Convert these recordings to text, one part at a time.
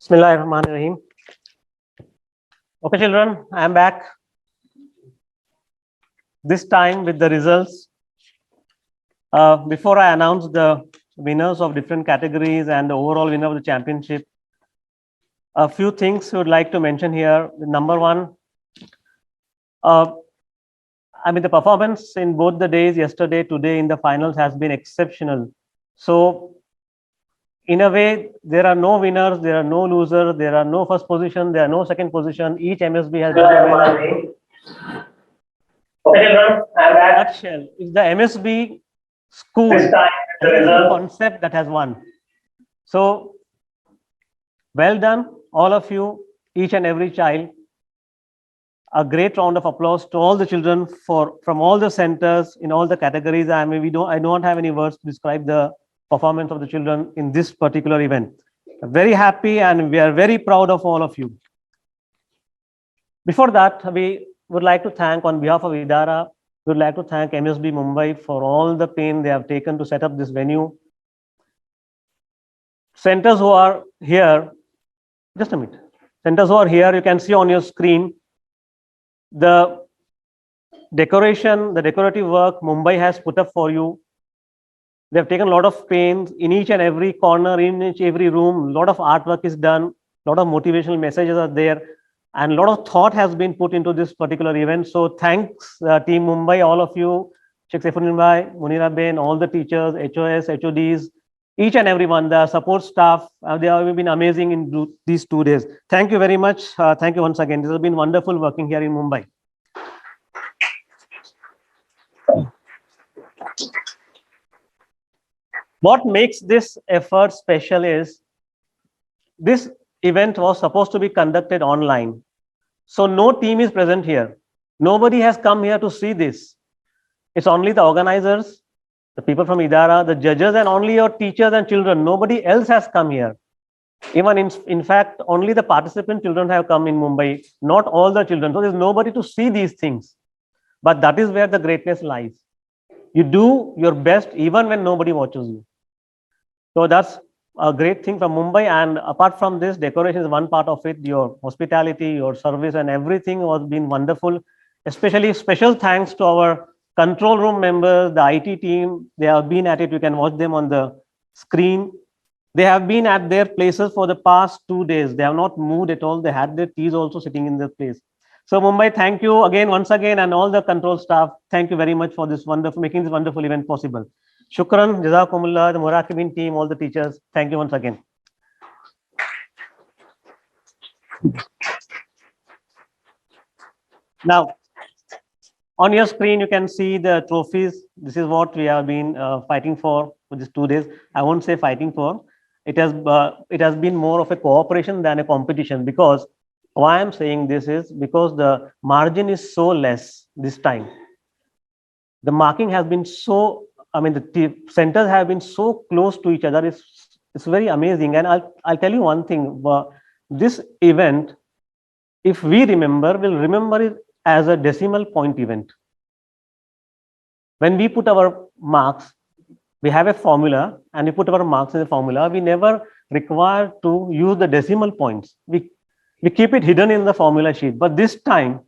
Bismillahirrahmanirrahim. Okay, children, I am back. This time with the results. Before I announce the winners of different categories and the overall winner of the championship, a few things I would like to mention here. Number one, the performance in both the days, yesterday, today in the finals has been exceptional. So, in a way, there are no winners, there are no losers, there are no first position, there are no second position. Each MSB has done well. Okay, children, I'm back. Nutshell is the MSB school concept that has won. So, well done, all of you, each and every child. A great round of applause to all the children from all the centers in all the categories. I don't have any words to describe the performance of the children in this particular event. I'm very happy and we are very proud of all of you. Before that, we would like to thank on behalf of IDARA, we would like to thank MSB Mumbai for all the pain they have taken to set up this venue. Centers who are here, just a minute. Centers who are here, you can see on your screen the decoration, the decorative work Mumbai has put up for you. They have taken a lot of pains in each and every corner, in each every room. A lot of artwork is done, a lot of motivational messages are there, and a lot of thought has been put into this particular event. So thanks, Team Mumbai, all of you, Sheikh Saifuddin Bhai, Munira Ben, all the teachers, HOS, HODs, each and everyone, the support staff, they have been amazing in these 2 days. Thank you very much. Thank you once again. This has been wonderful working here in Mumbai. What makes this effort special is this event was supposed to be conducted online. So no team is present here. Nobody has come here to see this. It's only the organizers, the people from IDARA, the judges, and only your teachers and children. Nobody else has come here. Even in fact, only the participant children have come in Mumbai, not all the children. So there's nobody to see these things. But that is where the greatness lies. You do your best even when nobody watches you. So that's a great thing from Mumbai. And apart from this, decoration is one part of it. Your hospitality, your service, and everything was been wonderful. Especially special thanks to our control room members, the IT team. They have been at it. You can watch them on the screen. They have been at their places for the past 2 days. They have not moved at all. They had their teas also sitting in their place. So Mumbai, thank you again, once again, and all the control staff. Thank you very much for this wonderful, making this wonderful event possible. Shukran, Jazakumullah, the Murakibin team, all the teachers. Thank you once again. Now, on your screen, you can see the trophies. This is what we have been fighting for these 2 days. I won't say fighting for. It has been more of a cooperation than a competition, because why I'm saying this is because the margin is so less this time. The marking has been so, the centers have been so close to each other. It's very amazing. And I'll tell you one thing. This event, if we remember, we'll remember it as a decimal point event. When we put our marks, we have a formula and we put our marks in the formula. We never require to use the decimal points. We keep it hidden in the formula sheet. But this time,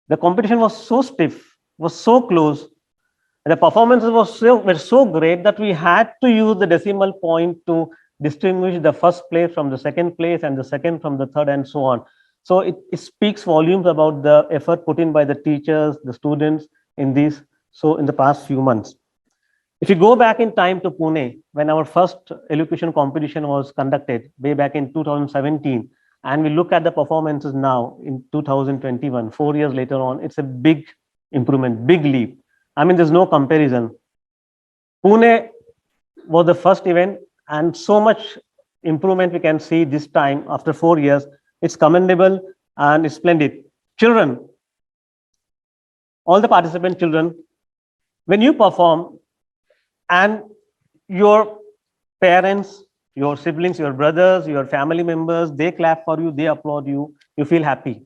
the competition was so stiff, was so close, and the performances were so great that we had to use the decimal point to distinguish the first place from the second place and the second from the third, and so on. So it speaks volumes about the effort put in by the teachers, the students in the past few months. If you go back in time to Pune, when our first elocution competition was conducted way back in 2017, and we look at the performances now in 2021, 4 years later on, it's a big improvement, big leap. There's no comparison. Pune was the first event, and so much improvement we can see this time after 4 years. It's commendable and it's splendid. Children, all the participant children, when you perform and your parents, your siblings, your brothers, your family members, they clap for you, they applaud you, you feel happy.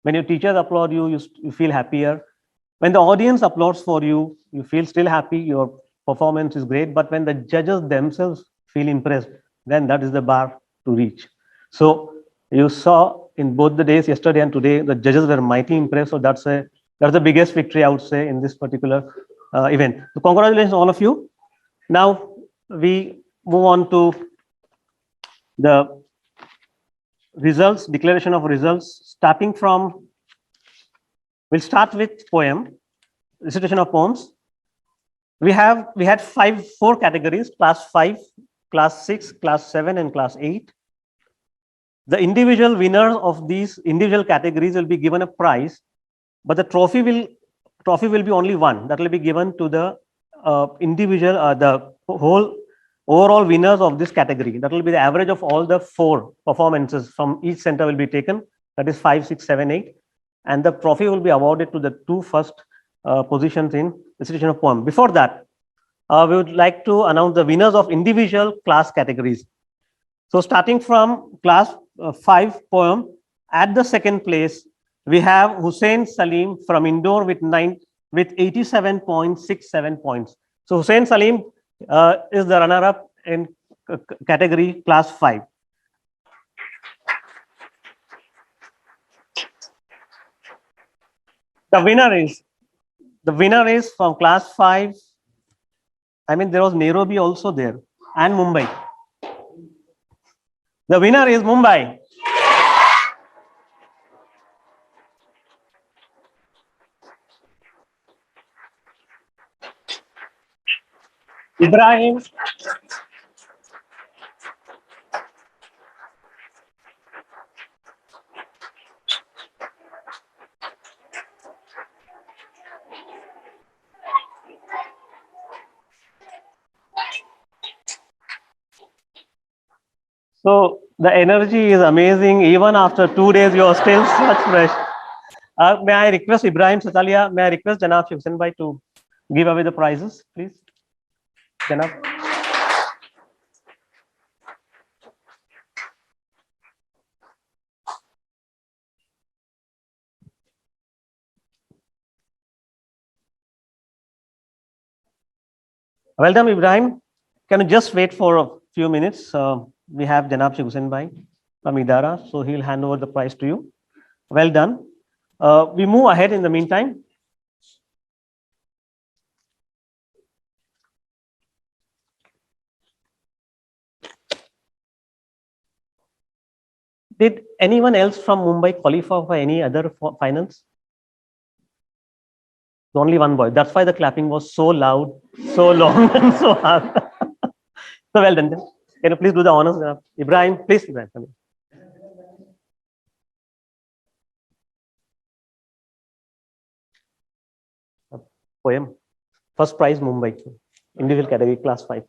When your teachers applaud you, you feel happier. When the audience applauds for you, you feel still happy, your performance is great. But when the judges themselves feel impressed, then that is the bar to reach. So you saw in both the days, yesterday and today, the judges were mighty impressed. So that's the biggest victory, I would say, in this particular event. So congratulations, all of you. Now we move on to the results, declaration of results, starting from, we'll start with poem, recitation of poems. We had four categories: class 5, class 6, class 7, and class 8. The individual winners of these individual categories will be given a prize, but the trophy will be only one that will be given to the individual, the whole overall winners of this category. That will be the average of all the four performances from each center will be taken. That is 5, 6, 7, 8, and the trophy will be awarded to the two first positions in recitation of poem. Before that, we would like to announce the winners of individual class categories. So starting from class 5 poem, at the second place, we have Hussein Salim from Indore with 87.67 points. So Hussein Salim is the runner-up in category class 5. The winner is from class 5. I mean, there was Nairobi also there, and Mumbai. The winner is Mumbai. Ibrahim. So the energy is amazing. Even after 2 days, you are still such fresh. May I request Ibrahim Satalia, may I request Janab Hussain Bhai to give away the prizes, please? Janab. Well done, Ibrahim. Can you just wait for a few minutes? We have Janab Hussain Bhai from Idara, so he'll hand over the prize to you. Well done. We move ahead in the meantime. Did anyone else from Mumbai qualify for any other finals? Only one boy. That's why the clapping was so loud, so long, and so hard. So well done. Can you please do the honors? Ibrahim, please, Ibrahim. Come in. Poem. First prize, Mumbai. Individual category, class 5.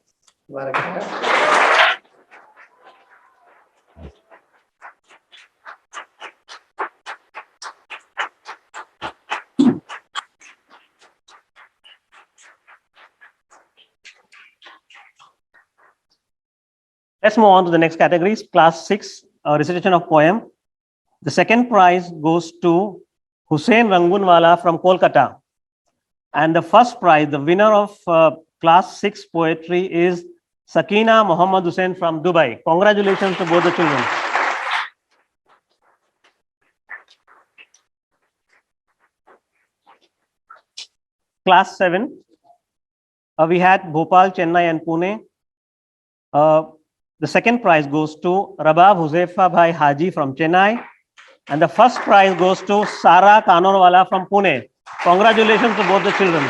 Let's move on to the next categories. Class 6, recitation of poem. The second prize goes to Hussein Rangunwala from Kolkata. And the first prize, the winner of class 6 poetry is Sakina Muhammad Hussain from Dubai. Congratulations to both the children. Class 7, we had Bhopal, Chennai, and Pune. The second prize goes to Rabab Huzaifa Bhai Haji from Chennai. And the first prize goes to Sara Kanonwala from Pune. Congratulations to both the children.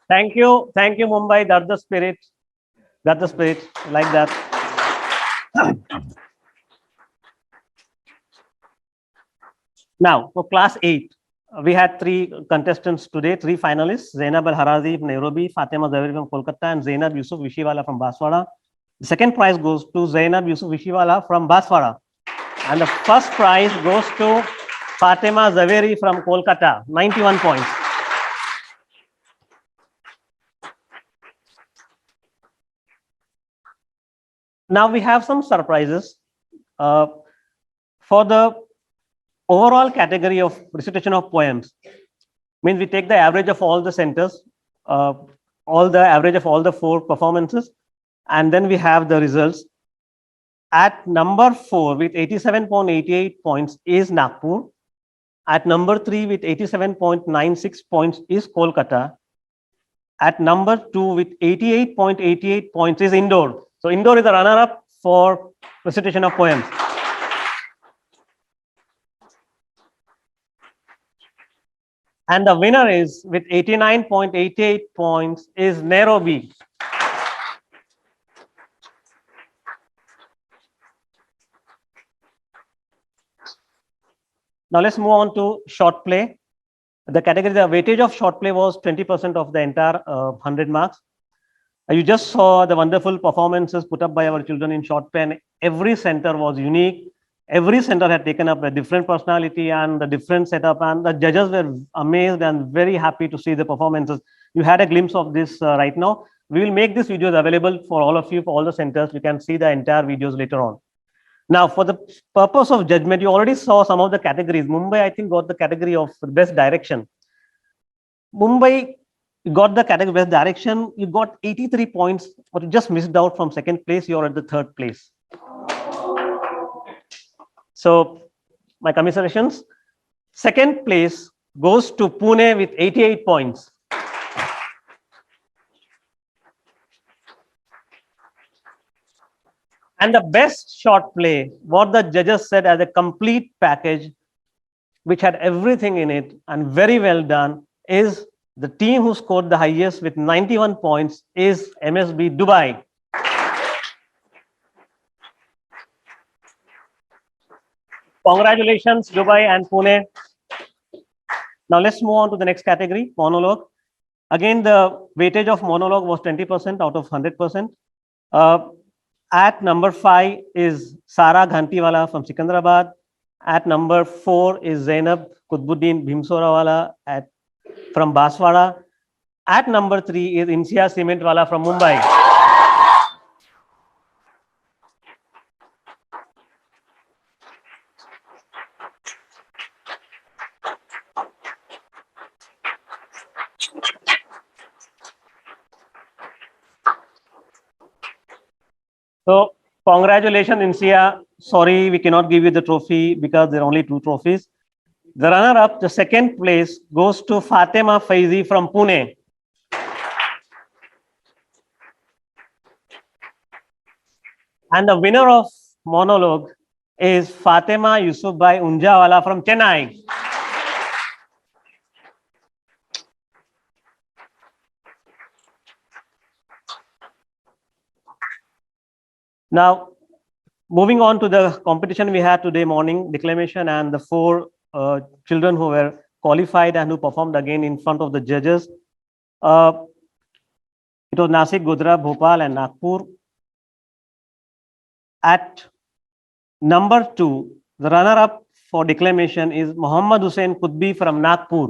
Thank you, Mumbai. That's the spirit. That's the spirit. Like that. Now, for class 8, we had 3 contestants today, 3 finalists: Zainab Al Harazi from Nairobi, Fatima Zaveri from Kolkata, and Zainab Yusuf Vishiwala from Baswara. The second prize goes to Zainab Yusuf Vishiwala from Baswara. And the first prize goes to Fatima Zaveri from Kolkata, 91 points. Now we have some surprises. For the overall category of recitation of poems, means we take the average of all the centers. all the average of all the 4 performances, and then we have the results. At number 4 with 87.88 points is Nagpur. At number 3 with 87.96 points is Kolkata. At number 2 with 88.88 points is Indore. So Indore is the runner-up for recitation of poems. And the winner is with 89.88 points is Nairobi. Now let's move on to short play. The category, the weightage of short play was 20% of the entire 100 marks. You just saw the wonderful performances put up by our children in short play, and every center was unique. Every center had taken up a different personality and a different setup, and the judges were amazed and very happy to see the performances. You had a glimpse of this right now. We will make these videos available for all of you, for all the centers. You can see the entire videos later on. Now, for the purpose of judgment, you already saw some of the categories. Mumbai, I think, got the category of best direction. Mumbai got the category best direction. You got 83 points, but you just missed out from second place. You're at the third place. So, my commiserations. Second place goes to Pune with 88 points. And the best short play, what the judges said as a complete package, which had everything in it and very well done, is the team who scored the highest with 91 points is MSB Dubai. Congratulations, Dubai and Pune. Now let's move on to the next category, monologue. Again, the weightage of monologue was 20% out of 100%. At number 5 is Sara Ghantiwala from Secunderabad. At number 4 is Zainab Kutbuddin Bhimsorawala from Baswara. At number 3 is Insia Cementwala from Mumbai. So, congratulations, Insia. Sorry, we cannot give you the trophy because there are only 2 trophies. The runner-up, the second place, goes to Fatima Faizi from Pune. And the winner of monologue is Fatima Yusufbai Unjawala from Chennai. Now, moving on to the competition we had today morning, declamation, and the 4 children who were qualified and who performed again in front of the judges. It was Nasik, Godhra, Bhopal, and Nagpur. At number 2, the runner-up for declamation is Muhammad Hussain Qutbi from Nagpur.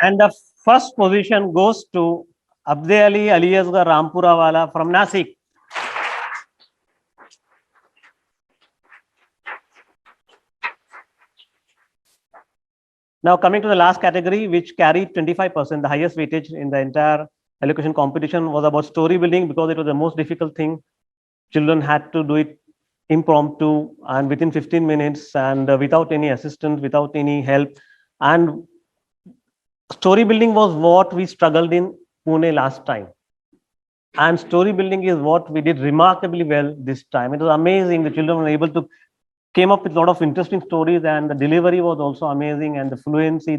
And the first position goes to Abde Ali Aliasgar Rampurawala from Nasik. Now coming to the last category, which carried 25%, the highest weightage in the entire elocution competition, was about story building, because it was the most difficult thing. Children had to do it impromptu and within 15 minutes and without any assistance, without any help. And story building was what we struggled in Pune last time. And story building is what we did remarkably well this time. It was amazing. The children were able to came up with a lot of interesting stories, and the delivery was also amazing, and the fluency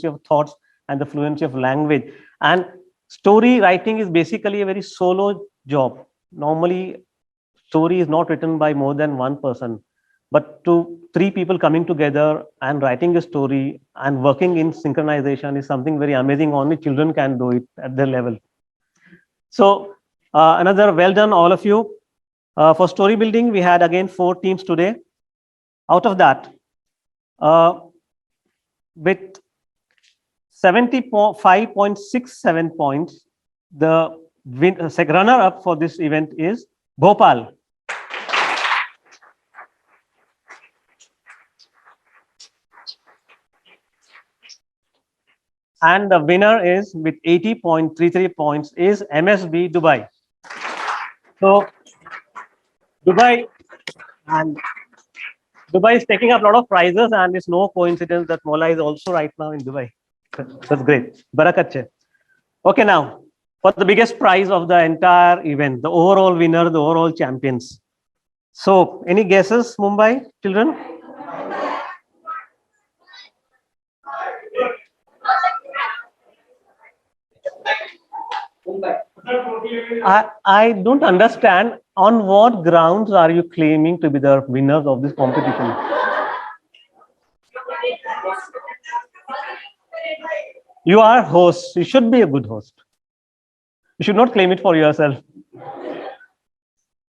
of thoughts and the fluency of language. And story writing is basically a very solo job. Normally, story is not written by more than one person, but 3 people coming together and writing a story and working in synchronization is something very amazing. Only children can do it at their level. So another well done, all of you. For story building, we had again 4 teams today. Out of that, with 75.67 points, the runner-up for this event is Bhopal. And the winner is with 80.33 points is MSB Dubai. So Dubai and Dubai is taking up a lot of prizes, and it's no coincidence that Mola is also right now in Dubai. That's great. Barakatche. Okay, now for the biggest prize of the entire event, the overall winner, the overall champions. So, any guesses, Mumbai children? I don't understand on what grounds are you claiming to be the winners of this competition? You are hosts. You should be a good host. You should not claim it for yourself.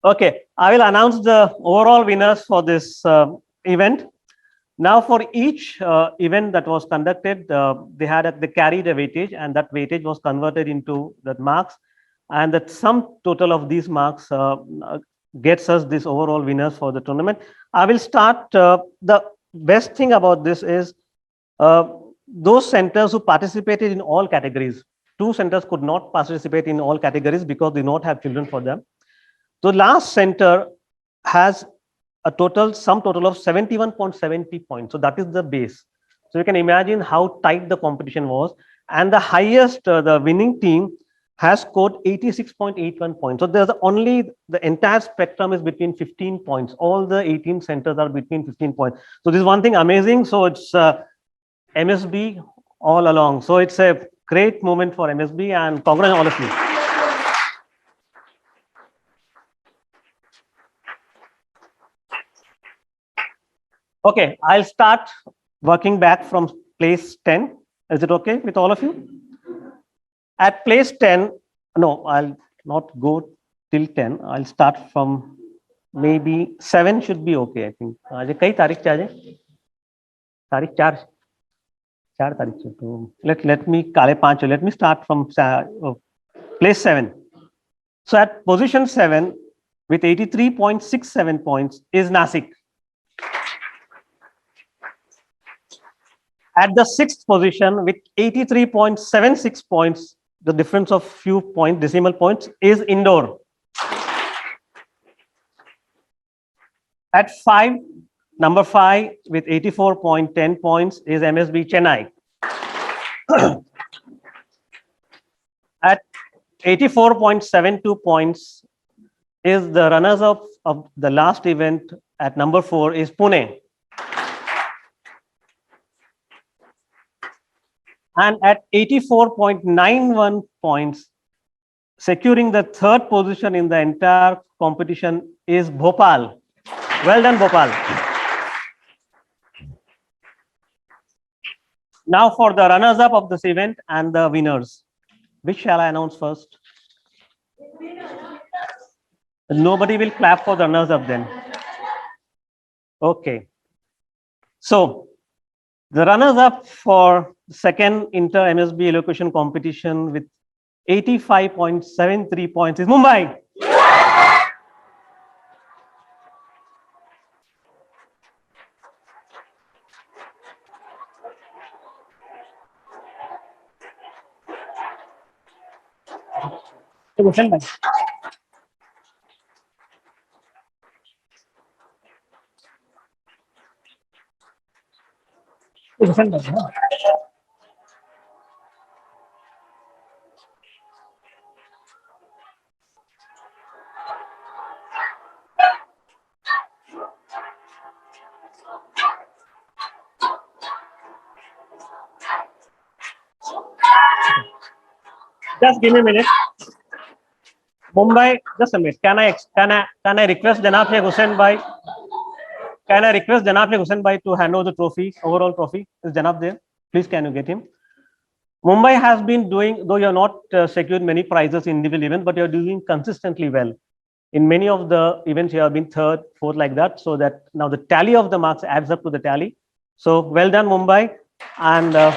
Okay, I will announce the overall winners for this event. Now, for each event that was conducted, they carried a weightage, and that weightage was converted into the marks, and that sum total of these marks gets us this overall winners for the tournament. I will start. The best thing about this is uh, those centers who participated in all categories. Two centers could not participate in all categories because they do not have children for them. The last center has a sum total of 71.70 points. So that is the base. So you can imagine how tight the competition was. And the highest, the winning team has scored 86.81 points. So there's only the entire spectrum is between 15 points. All the 18 centers are between 15 points. So this is one thing amazing. So it's MSB all along. So it's a great moment for MSB, and congrats all of you. Okay, I'll start working back from place 10. Is it okay with all of you? At place 10, no, I'll not go till 10. I'll start from maybe 7 should be okay, I think. आज कई तारीख से आज है? तारीख 4 तारीख से तो let me काले 5 let me start from place 7. So at position 7 with 83.67 points is Nasik. At the 6th position with 83.76 points, the difference of few decimal points, is Indore. At number 5 with 84.10 points is MSB Chennai. At 84.72 points is the runners-up of the last event at number 4 is Pune. And at 84.91 points, securing the 3rd position in the entire competition is Bhopal. Well done, Bhopal. Now for the runners-up of this event and the winners. Which shall I announce first? Nobody will clap for the runners-up then. Okay. So the runners-up for the second inter-MSB elocution competition with 85.73 points is Mumbai. Just give me a minute. Mumbai, just a minute. Can I request Janab Sheikh Hussain Bhai? Can I request Janab Sheikh Hussain Bhai to hand over the trophy, overall trophy? Is Janab there? Please, can you get him? Mumbai has been doing, though you have not secured many prizes in individual events, but you are doing consistently well. In many of the events, you have been 3rd, 4th, like that. So that now the tally of the marks adds up to the tally. So well done, Mumbai, and well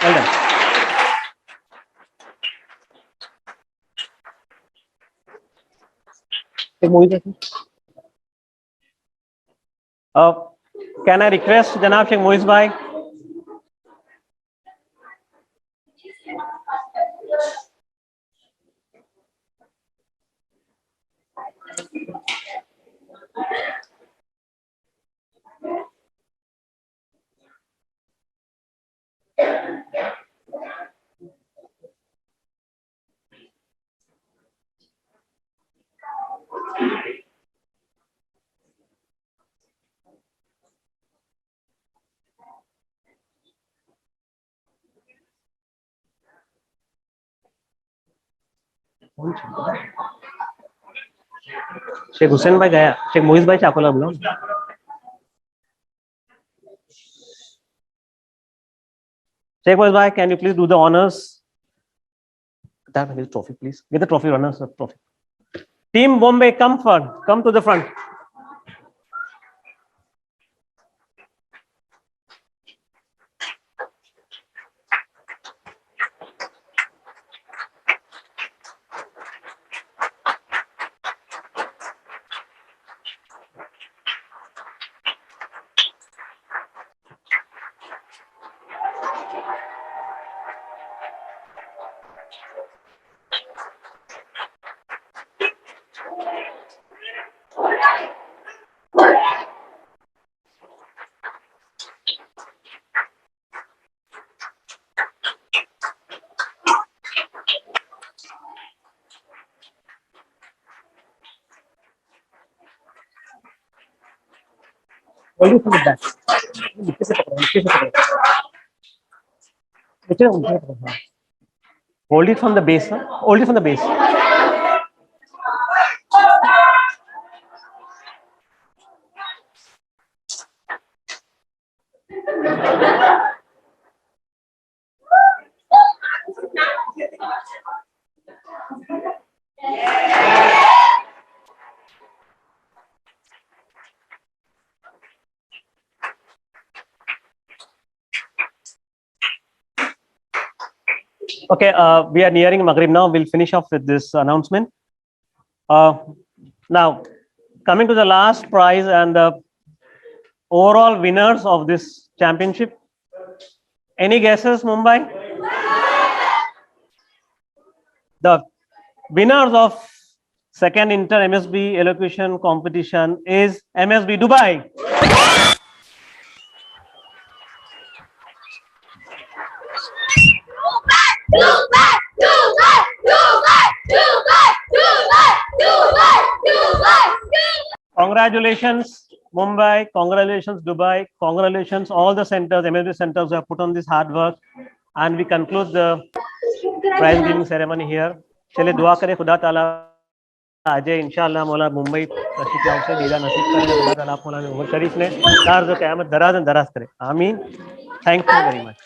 done. Can I request Janab Sheikh Moiz Bhai? Sheikh Hussain bhai gaya, Sheikh Moiz bhai Chakola bolo. Sheikh Moiz bhai, can you please do the honors? That is trophy, please. Get the trophy, runners of trophy. Team Bombay, come front. Come to the front. Hold it from the back. Hold it from the base, sir. Hold it from the base. Okay, we are nearing Maghrib now. We'll finish off with this announcement. Now, coming to the last prize and the overall winners of this championship. Any guesses, Mumbai? The winners of second inter MSB elocution competition is MSB Dubai. Congratulations, Mumbai. Congratulations, Dubai. Congratulations, all the centers, MSB centers who have put on this hard work. And we conclude the prize giving ceremony here. चले दुआ करें खुदा ताला आज इंशाअल्लाह मौला मुंबई तशरीफ लाओ से दीदा नसीब करें खुदा ताला आप मौला उमर शरीफ ने दार जो क़यामत दराज दराज करे आमीन. Thank you very much.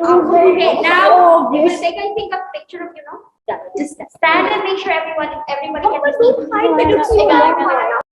Okay, now we're going to take a picture of, just stand and make sure everybody can see.